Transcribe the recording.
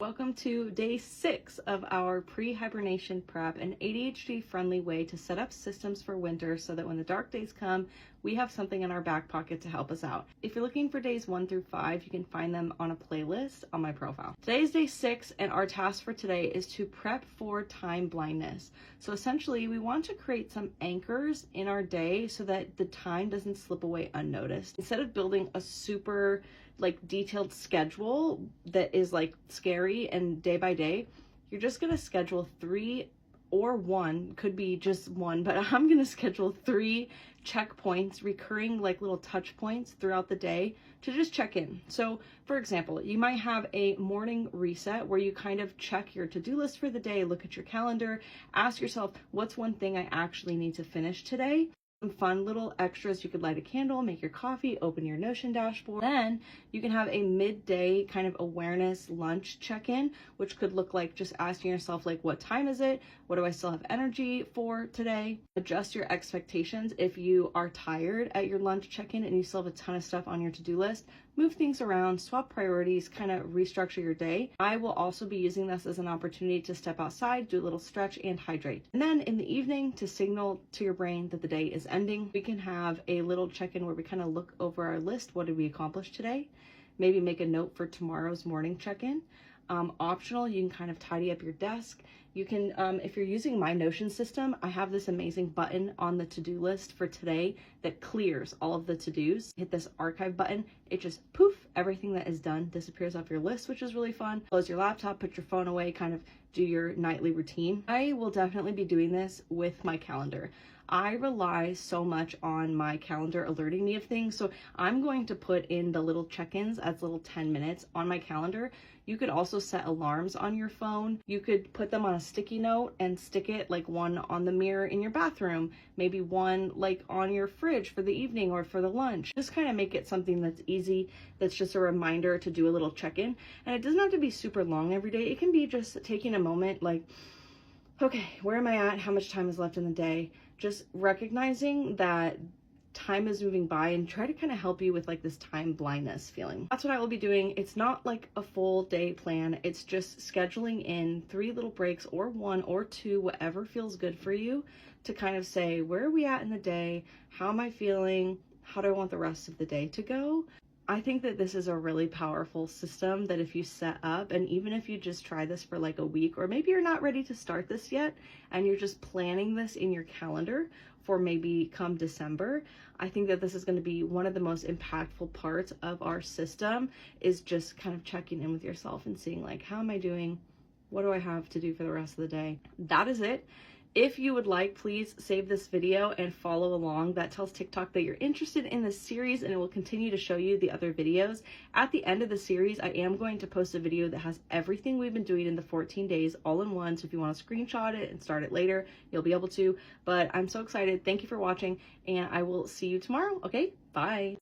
Welcome to day 6 of our pre-hibernation prep, an ADHD-friendly way to set up systems for winter so that when the dark days come, we have something in our back pocket to help us out. If you're looking for days 1 through 5, you can find them on a playlist on my profile. Today is day 6, and our task for today is to prep for time blindness. So essentially, we want to create some anchors in our day so that the time doesn't slip away unnoticed. Instead of building a super detailed schedule that is scary and day by day, you're just gonna schedule 3 or 1, could be just 1, but I'm gonna schedule 3 checkpoints, recurring little touch points throughout the day to just check in. So for example, you might have a morning reset where you kind of check your to-do list for the day, look at your calendar, ask yourself, what's one thing I actually need to finish today? Some fun little extras. You could light a candle, make your coffee, open your Notion dashboard. Then you can have a midday kind of awareness lunch check-in, which could look like just asking yourself, what time is it? What do I still have energy for today? Adjust your expectations. If you are tired at your lunch check-in and you still have a ton of stuff on your to-do list, move things around, swap priorities, kind of restructure your day. I will also be using this as an opportunity to step outside, do a little stretch, and hydrate. And then in the evening, to signal to your brain that the day is ending, we can have a little check-in where we kind of look over our list. What did we accomplish today? Maybe make a note for tomorrow's morning check-in. Optional, you can kind of tidy up your desk. You can, if you're using my Notion system, I have this amazing button on the to-do list for today that clears all of the to-dos. Hit this archive button, it just poof, everything that is done disappears off your list, which is really fun. Close your laptop, put your phone away, kind of do your nightly routine. I will definitely be doing this with my calendar. I rely so much on my calendar alerting me of things, so I'm going to put in the little check-ins as little 10 minutes on my calendar. You could also set alarms on your phone. You could put them on a sticky note and stick it, one on the mirror in your bathroom, maybe one on your fridge for the evening or for the lunch. Just kind of make it something that's easy, that's just a reminder to do a little check-in. And it doesn't have to be super long every day. It can be just taking a moment, okay, where am I at? How much time is left in the day? Just recognizing that time is moving by and try to kind of help you with this time blindness feeling. That's what I will be doing. It's not a full day plan. It's just scheduling in 3 little breaks, or 1 or 2, whatever feels good for you, to kind of say, where are we at in the day? How am I feeling? How do I want the rest of the day to go? I think that this is a really powerful system that if you set up, and even if you just try this for a week, or maybe you're not ready to start this yet and you're just planning this in your calendar for maybe come December, I think that this is going to be one of the most impactful parts of our system, is just kind of checking in with yourself and seeing how am I doing? What do I have to do for the rest of the day? That is it. If you would like, please save this video and follow along. That tells TikTok that you're interested in this series, and it will continue to show you the other videos. At the end of the series, I am going to post a video that has everything we've been doing in the 14 days all in one. So if you want to screenshot it and start it later, you'll be able to. But I'm so excited. Thank you for watching, and I will see you tomorrow. Okay, bye.